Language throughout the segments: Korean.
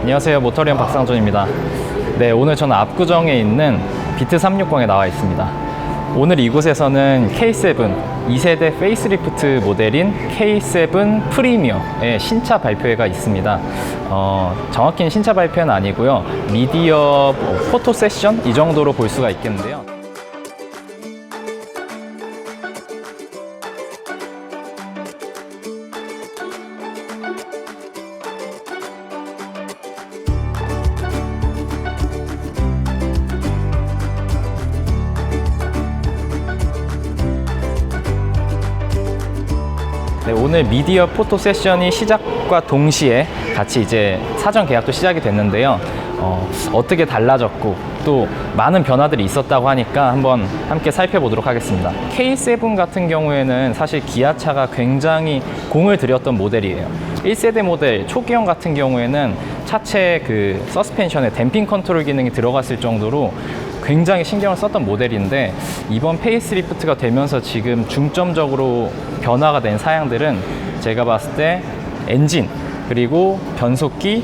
안녕하세요, 모터리언 박상준입니다. 네, 오늘 저는 압구정에 있는 비트 360에 나와 있습니다. 오늘 이곳에서는 K7 2세대 페이스리프트 모델인 K7 프리미어의 신차 발표회가 있습니다. 정확히는 신차 발표는 아니고요, 미디어 포토 세션 이 정도로 볼 수가 있겠는데요. 네, 오늘 미디어 포토 세션이 시작과 동시에 같이 이제 사전 계약도 시작이 됐는데요. 어떻게 달라졌고 또 많은 변화들이 있었다고 하니까 한번 함께 살펴보도록 하겠습니다. K7 같은 경우에는 사실 기아차가 굉장히 공을 들였던 모델이에요. 1세대 모델 초기형 같은 경우에는 차체 그 서스펜션에 댐핑 컨트롤 기능이 들어갔을 정도로 굉장히 신경을 썼던 모델인데, 이번 페이스리프트가 되면서 지금 중점적으로 변화가 된 사양들은 제가 봤을 때 엔진, 그리고 변속기,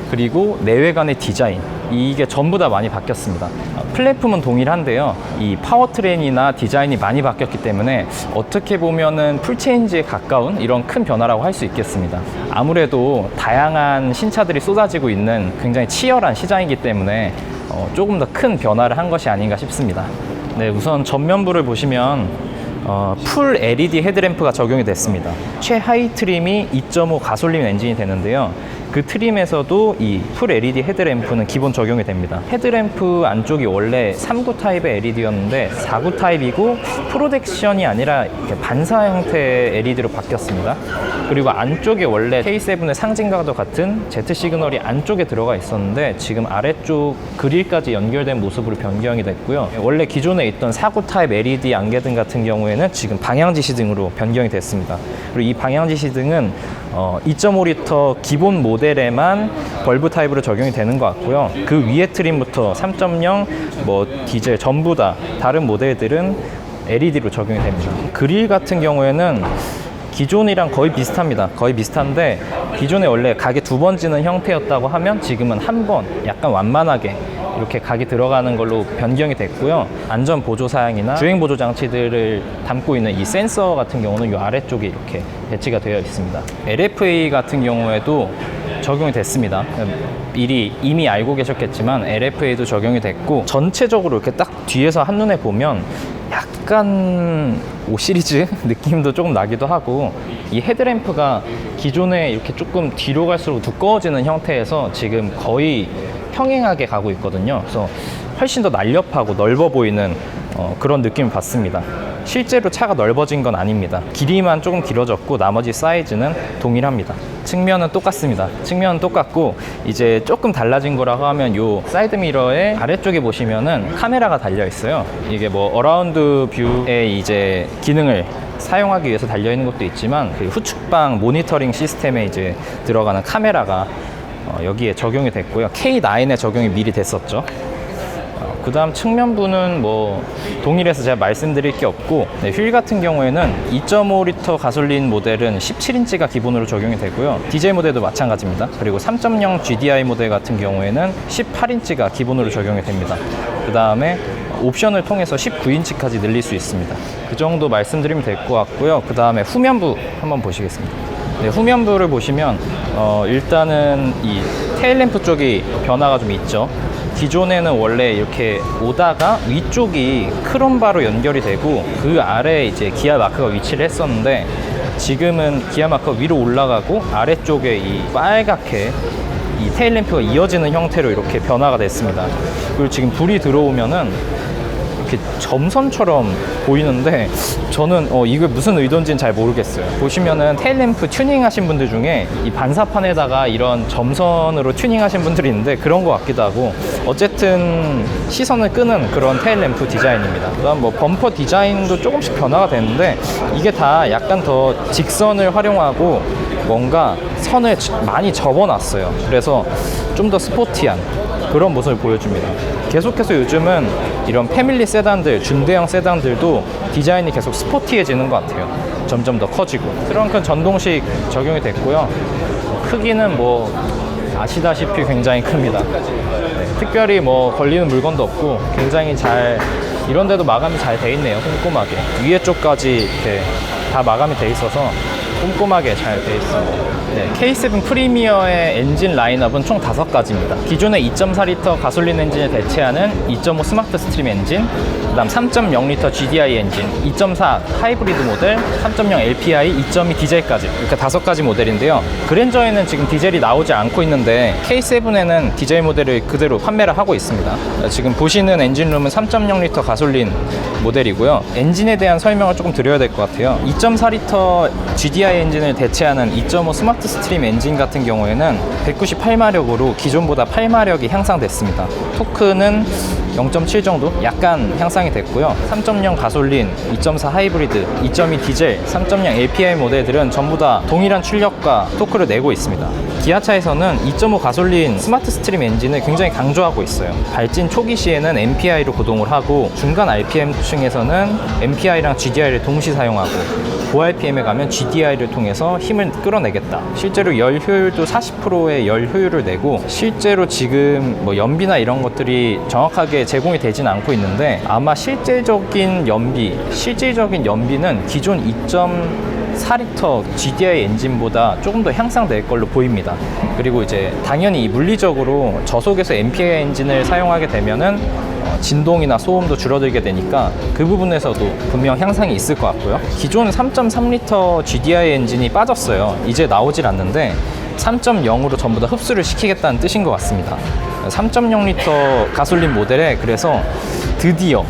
그리고 내외관의 디자인, 이게 전부 다 많이 바뀌었습니다. 플랫폼은 동일한데요, 이 파워트레인이나 디자인이 많이 바뀌었기 때문에 어떻게 보면은 풀체인지에 가까운 이런 큰 변화라고 할 수 있겠습니다. 아무래도 다양한 신차들이 쏟아지고 있는 굉장히 치열한 시장이기 때문에 조금 더 큰 변화를 한 것이 아닌가 싶습니다. 네, 우선 전면부를 보시면 풀 LED 헤드램프가 적용이 됐습니다. 최하위 트림이 2.5 가솔린 엔진이 되는데요, 그 트림에서도 이 풀 LED 헤드램프는 기본 적용이 됩니다. 헤드램프 안쪽이 원래 3구 타입의 LED였는데 4구 타입이고 프로젝션이 아니라 이렇게 반사 형태의 LED로 바뀌었습니다. 그리고 안쪽에 원래 K7의 상징과도 같은 Z 시그널이 안쪽에 들어가 있었는데 지금 아래쪽 그릴까지 연결된 모습으로 변경이 됐고요. 원래 기존에 있던 4구 타입 LED 안개등 같은 경우에는 지금 방향지시등으로 변경이 됐습니다. 그리고 이 방향지시등은 2.5L 기본 모델에만 벌브 타입으로 적용이 되는 것 같고요. 그 위에 트림부터 3.0, 디젤 전부 다 다른 모델들은 LED로 적용이 됩니다. 그릴 같은 경우에는 기존이랑 거의 비슷합니다. 거의 비슷한데 기존에 원래 각이 2번 지는 형태였다고 하면 지금은 한 번 약간 완만하게 이렇게 각이 들어가는 걸로 변경이 됐고요. 안전 보조 사양이나 주행 보조 장치들을 담고 있는 이 센서 같은 경우는 이 아래쪽에 이렇게 배치가 되어 있습니다. LFA 같은 경우에도 적용이 됐습니다. 이미 알고 계셨겠지만 LFA도 적용이 됐고, 전체적으로 이렇게 딱 뒤에서 한눈에 보면 약간 5 시리즈 느낌도 조금 나기도 하고, 이 헤드램프가 기존에 이렇게 조금 뒤로 갈수록 두꺼워지는 형태에서 지금 거의 평행하게 가고 있거든요. 그래서 훨씬 더 날렵하고 넓어 보이는 그런 느낌을 받습니다. 실제로 차가 넓어진 건 아닙니다. 길이만 조금 길어졌고 나머지 사이즈는 동일합니다. 측면은 똑같습니다. 측면은 똑같고, 이제 조금 달라진 거라고 하면 요 사이드 미러의 아래쪽에 보시면은 카메라가 달려 있어요. 이게 어라운드 뷰의 이제 기능을 사용하기 위해서 달려 있는 것도 있지만, 그 후측방 모니터링 시스템에 이제 들어가는 카메라가 여기에 적용이 됐고요. K9에 적용이 미리 됐었죠. 그 다음 측면부는 동일해서 제가 말씀드릴 게 없고, 네, 휠 같은 경우에는 2.5L 가솔린 모델은 17인치가 기본으로 적용이 되고요. 디젤 모델도 마찬가지입니다. 그리고 3.0 GDI 모델 같은 경우에는 18인치가 기본으로 적용이 됩니다. 그 다음에 옵션을 통해서 19인치까지 늘릴 수 있습니다. 그 정도 말씀드리면 될 것 같고요. 그 다음에 후면부 한번 보시겠습니다. 네, 후면부를 보시면 일단은 이 테일램프 쪽이 변화가 좀 있죠. 기존에는 원래 이렇게 오다가 위쪽이 크롬바로 연결이 되고 그 아래에 이제 기아 마크가 위치를 했었는데, 지금은 기아 마크가 위로 올라가고 아래쪽에 이 빨갛게 이 테일램프가 이어지는 형태로 이렇게 변화가 됐습니다. 그리고 지금 불이 들어오면은 이렇게 점선처럼 보이는데, 저는 이게 무슨 의도인지는 잘 모르겠어요. 보시면은 테일램프 튜닝 하신 분들 중에 이 반사판에다가 이런 점선으로 튜닝 하신 분들이 있는데 그런 것 같기도 하고, 어쨌든 시선을 끄는 그런 테일램프 디자인입니다. 그다음 범퍼 디자인도 조금씩 변화가 됐는데, 이게 다 약간 더 직선을 활용하고 뭔가 선을 많이 접어놨어요. 그래서 좀 더 스포티한 그런 모습을 보여줍니다. 계속해서 요즘은 이런 패밀리 세단들, 중대형 세단들도 디자인이 계속 스포티해지는 것 같아요. 점점 더 커지고. 트렁크는 전동식 적용이 됐고요. 크기는 아시다시피 굉장히 큽니다. 네, 특별히 뭐 걸리는 물건도 없고 굉장히 잘, 이런 데도 마감이 잘 돼 있네요. 꼼꼼하게 위에 쪽까지 이렇게 다 마감이 돼 있어서 꼼꼼하게 잘 돼 있습니다. 네, K7 프리미어의 엔진 라인업은 총 5가지입니다. 기존의 2.4L 가솔린 엔진을 대체하는 2.5 스마트 스트림 엔진, 그 다음 3.0L GDI 엔진, 2.4 하이브리드 모델, 3.0 LPI, 2.2 디젤까지, 이렇게 5가지 모델인데요. 그랜저에는 지금 디젤이 나오지 않고 있는데 K7에는 디젤 모델을 그대로 판매를 하고 있습니다. 지금 보시는 엔진룸은 3.0L 가솔린 모델이고요. 엔진에 대한 설명을 조금 드려야 될 것 같아요. 2.4L GDI 엔진을 대체하는 2.5 스마트 스트림 엔진 같은 경우에는 198마력으로 기존보다 8마력이 향상됐습니다. 토크는 0.7 정도 약간 향상이 됐고요. 3.0 가솔린, 2.4 하이브리드, 2.2 디젤, 3.0 LPI 모델들은 전부 다 동일한 출력과 토크를 내고 있습니다. 기아차에서는 2.5 가솔린 스마트 스트림 엔진을 굉장히 강조하고 있어요. 발진 초기 시에는 MPI로 구동을 하고 중간 RPM층에서는 MPI랑 GDI를 동시 사용하고 고RPM에 가면 GDI를 통해서 힘을 끌어내겠다. 실제로 열 효율도 40%의 열 효율을 내고, 실제로 지금 뭐 연비나 이런 것들이 정확하게 제공이 되진 않고 있는데 아마 실질적인 연비는 기존 2.4L GDI 엔진보다 조금 더 향상될 걸로 보입니다. 그리고 이제 당연히 물리적으로 저속에서 MPI 엔진을 사용하게 되면은 진동이나 소음도 줄어들게 되니까 그 부분에서도 분명 향상이 있을 것 같고요. 기존 3.3L GDI 엔진이 빠졌어요. 이제 나오질 않는데 3.0으로 전부 다 흡수를 시키겠다는 뜻인 것 같습니다. 3.0L 가솔린 모델에 그래서 드디어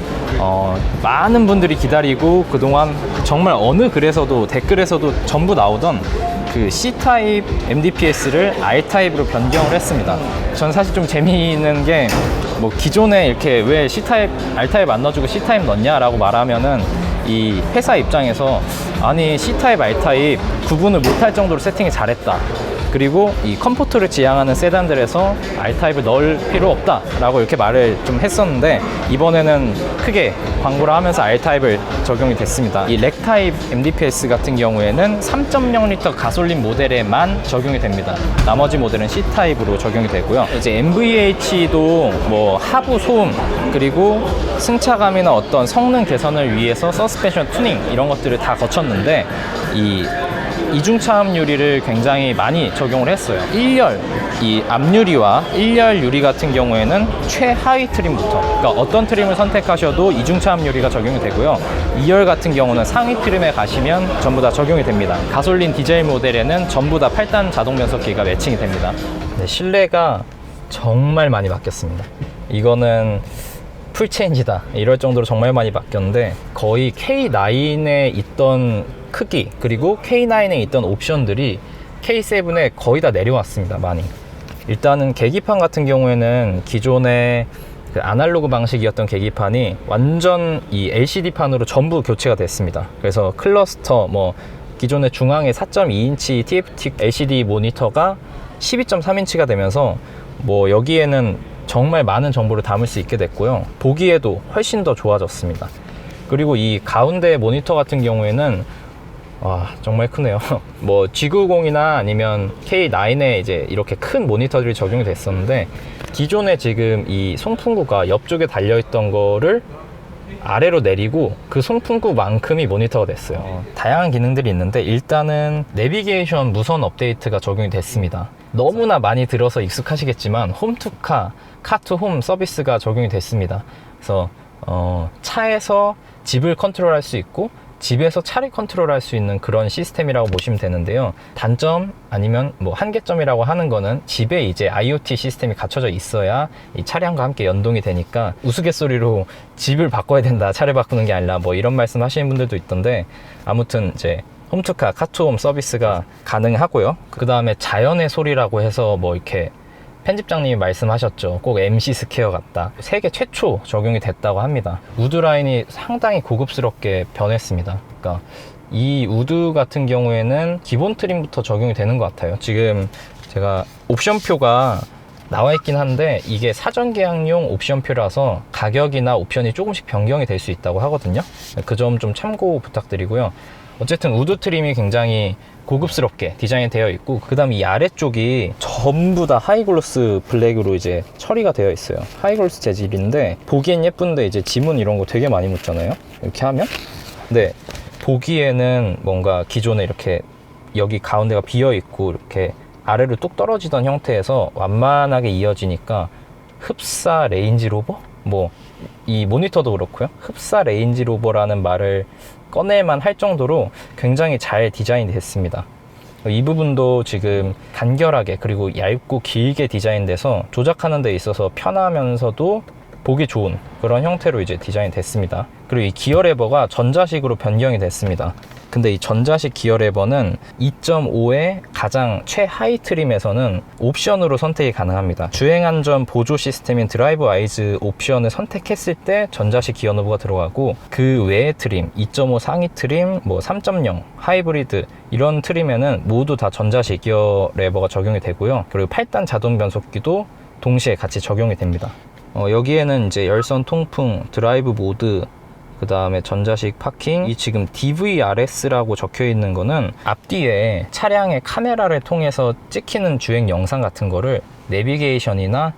많은 분들이 기다리고 그동안 정말 어느 글에서도 댓글에서도 전부 나오던 그 C타입 MDPS를 R타입으로 변경을 했습니다. 전 사실 좀 재미있는 게 뭐 기존에 이렇게 왜 C타입, R타입 안 넣어주고 C타입 넣냐라고 말하면은 이 회사 입장에서 아니 C타입, R타입 구분을 못할 정도로 세팅이 잘했다. 그리고 이 컴포트를 지향하는 세단들에서 R타입을 넣을 필요 없다 라고 이렇게 말을 좀 했었는데, 이번에는 크게 광고를 하면서 R타입을 적용이 됐습니다. 이 렉타입 MDPS 같은 경우에는 3.0L 가솔린 모델에만 적용이 됩니다. 나머지 모델은 C타입으로 적용이 되고요. 이제 MVH도 뭐 하부 소음 그리고 승차감이나 어떤 성능 개선을 위해서 서스펜션 튜닝 이런 것들을 다 거쳤는데, 이 이중차음 유리를 굉장히 많이 적용을 했어요. 1열, 이 앞유리와 1열 유리 같은 경우에는 최하위 트림부터, 그러니까 어떤 트림을 선택하셔도 이중차음 유리가 적용이 되고요. 2열 같은 경우는 상위 트림에 가시면 전부 다 적용이 됩니다. 가솔린 디젤 모델에는 전부 다 8단 자동 변속기가 매칭이 됩니다. 네, 실내가 정말 많이 바뀌었습니다. 이거는 풀체인지다 이럴 정도로 정말 많이 바뀌었는데, 거의 K9에 있던 크기 그리고 K9에 있던 옵션들이 K7에 거의 다 내려왔습니다. 많이. 일단은 계기판 같은 경우에는 기존의 그 아날로그 방식이었던 계기판이 완전 이 LCD판으로 전부 교체가 됐습니다. 그래서 클러스터, 뭐 기존의 중앙에 4.2인치 TFT LCD 모니터가 12.3인치가 되면서 뭐 여기에는 정말 많은 정보를 담을 수 있게 됐고요. 보기에도 훨씬 더 좋아졌습니다. 그리고 이 가운데 모니터 같은 경우에는 와, 정말 크네요. 뭐 G90이나 아니면 K9에 이제 이렇게 큰 모니터들이 적용이 됐었는데, 기존에 지금 이 송풍구가 옆쪽에 달려있던 거를 아래로 내리고 그 송풍구만큼이 모니터가 됐어요. 다양한 기능들이 있는데, 일단은 내비게이션 무선 업데이트가 적용이 됐습니다. 너무나 많이 들어서 익숙하시겠지만 홈투카, 카투홈 서비스가 적용이 됐습니다. 그래서 차에서 집을 컨트롤할 수 있고 집에서 차를 컨트롤할 수 있는 그런 시스템이라고 보시면 되는데요. 단점 아니면 뭐 한계점이라고 하는 거는 집에 이제 IoT 시스템이 갖춰져 있어야 이 차량과 함께 연동이 되니까 우스갯소리로 집을 바꿔야 된다, 차를 바꾸는 게 아니라 뭐 이런 말씀 하시는 분들도 있던데, 아무튼 이제 홈투카, 카투홈 서비스가 가능하고요. 그 다음에 자연의 소리라고 해서 뭐 이렇게 편집장님이 말씀하셨죠. 꼭 MC 스퀘어 같다. 세계 최초 적용이 됐다고 합니다. 우드 라인이 상당히 고급스럽게 변했습니다. 그러니까 이 우드 같은 경우에는 기본 트림부터 적용이 되는 것 같아요. 지금 제가 옵션표가 나와 있긴 한데 이게 사전 계약용 옵션표라서 가격이나 옵션이 조금씩 변경이 될 수 있다고 하거든요. 그 점 좀 참고 부탁드리고요. 어쨌든 우드 트림이 굉장히 고급스럽게 디자인이 되어 있고, 그 다음 이 아래쪽이 전부 다 하이글로스 블랙으로 이제 처리가 되어 있어요. 하이글로스 재질인데 보기엔 예쁜데 이제 지문 이런 거 되게 많이 묻잖아요. 이렇게 하면. 근데 보기에는 뭔가 기존에 이렇게 여기 가운데가 비어 있고 이렇게 아래로 뚝 떨어지던 형태에서 완만하게 이어지니까 흡사 레인지로버? 뭐 이 모니터도 그렇고요. 흡사 레인지로버라는 말을 꺼낼만 할 정도로 굉장히 잘 디자인이 됐습니다. 이 부분도 지금 간결하게 그리고 얇고 길게 디자인돼서 조작하는 데 있어서 편하면서도 보기 좋은 그런 형태로 이제 디자인 됐습니다. 그리고 이 기어 레버가 전자식으로 변경이 됐습니다. 근데 이 전자식 기어 레버는 2.5의 가장 최하위 트림에서는 옵션으로 선택이 가능합니다. 주행안전 보조 시스템인 드라이브 와이즈 옵션을 선택했을 때 전자식 기어 노브가 들어가고, 그 외의 트림, 2.5 상위 트림, 뭐 3.0, 하이브리드 이런 트림에는 모두 다 전자식 기어 레버가 적용이 되고요. 그리고 8단 자동 변속기도 동시에 같이 적용이 됩니다. 여기에는 이제 열선 통풍, 드라이브 모드, 그 다음에 전자식 파킹, 이 지금 DVRS라고 적혀 있는 거는 앞뒤에 차량의 카메라를 통해서 찍히는 주행 영상 같은 거를 내비게이션이나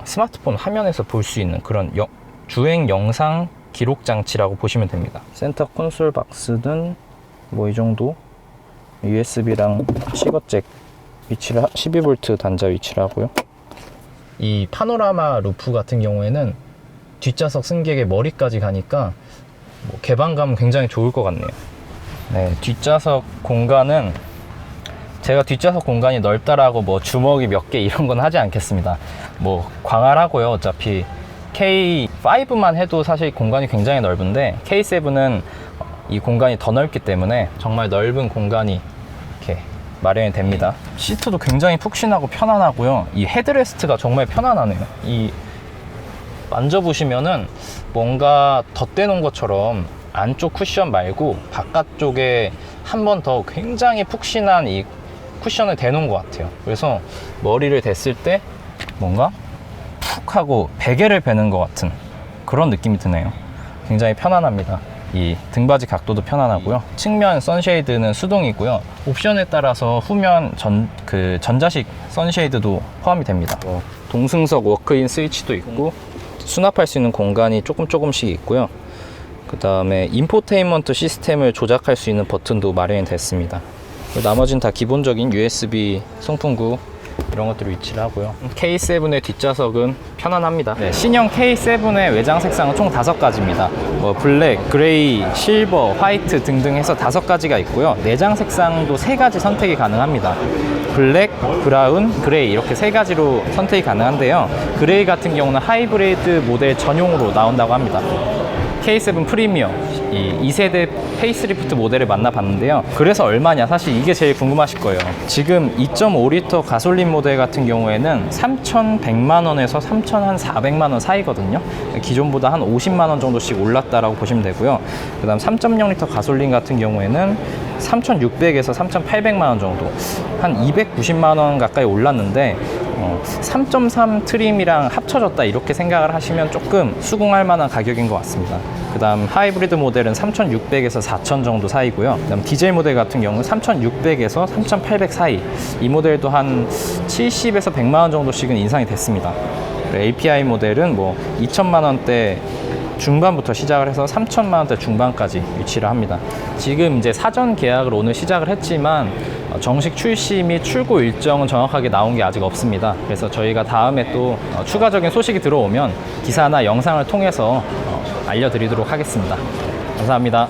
스마트폰 화면에서 볼 수 있는 그런 주행 영상 기록 장치라고 보시면 됩니다. 센터 콘솔 박스는 뭐 이 정도, USB랑 시거잭 위치를 12V 단자 위치를 하고요. 이 파노라마 루프 같은 경우에는 뒷좌석 승객의 머리까지 가니까 뭐 개방감은 굉장히 좋을 것 같네요. 네, 뒷좌석 공간은 제가 뒷좌석 공간이 넓다라고 뭐 주먹이 몇 개 이런 건 하지 않겠습니다. 뭐 광활하고요. 어차피 K5만 해도 사실 공간이 굉장히 넓은데 K7은 이 공간이 더 넓기 때문에 정말 넓은 공간이 이렇게 마련이 됩니다. 시트도 굉장히 푹신하고 편안하고요. 이 헤드레스트가 정말 편안하네요. 이 만져보시면은 뭔가 덧대 놓은 것처럼 안쪽 쿠션 말고 바깥쪽에 한 번 더 굉장히 푹신한 이 쿠션을 대놓은 것 같아요. 그래서 머리를 댔을 때 뭔가 푹 하고 베개를 베는 것 같은 그런 느낌이 드네요. 굉장히 편안합니다. 이 등받이 각도도 편안하고요. 측면 선쉐이드는 수동이고요. 옵션에 따라서 후면 전자식 선쉐이드도 포함이 됩니다. 동승석 워크인 스위치도 있고 수납할 수 있는 공간이 조금씩 있고요. 그 다음에 인포테인먼트 시스템을 조작할 수 있는 버튼도 마련이 됐습니다. 나머지는 다 기본적인 USB 송풍구 이런 것들을 위치를 하고요. K7의 뒷좌석은 편안합니다. 네, 신형 K7의 외장 색상은 총 5가지입니다. 뭐 블랙, 그레이, 실버, 화이트 등등 해서 5가지가 있고요. 내장 색상도 3가지 선택이 가능합니다. 블랙, 브라운, 그레이 이렇게 3가지로 선택이 가능한데요. 그레이 같은 경우는 하이브리드 모델 전용으로 나온다고 합니다. K7 프리미어 이 2세대 페이스리프트 모델을 만나봤는데요. 그래서 얼마냐, 사실 이게 제일 궁금하실 거예요. 지금 2.5리터 가솔린 모델 같은 경우에는 3,100만원에서 3,400만원 사이거든요. 기존보다 한 50만원 정도씩 올랐다라고 보시면 되고요. 그 다음 3.0리터 가솔린 같은 경우에는 3,600에서 3,800만원 정도, 한 290만원 가까이 올랐는데 3.3 트림이랑 합쳐졌다 이렇게 생각을 하시면 조금 수긍할 만한 가격인 것 같습니다. 그 다음 하이브리드 모델은 3,600에서 4,000 정도 사이고요. 그 다음 디젤 모델 같은 경우는 3,600에서 3,800 사이, 이 모델도 한 70에서 100만원 정도씩은 인상이 됐습니다. API 모델은 뭐 2,000만원대 중반부터 시작을 해서 3,000만원대 중반까지 위치를 합니다. 지금 이제 사전 계약을 오늘 시작을 했지만 정식 출시 및 출고 일정은 정확하게 나온 게 아직 없습니다. 그래서 저희가 다음에 또 추가적인 소식이 들어오면 기사나 영상을 통해서 알려드리도록 하겠습니다. 감사합니다.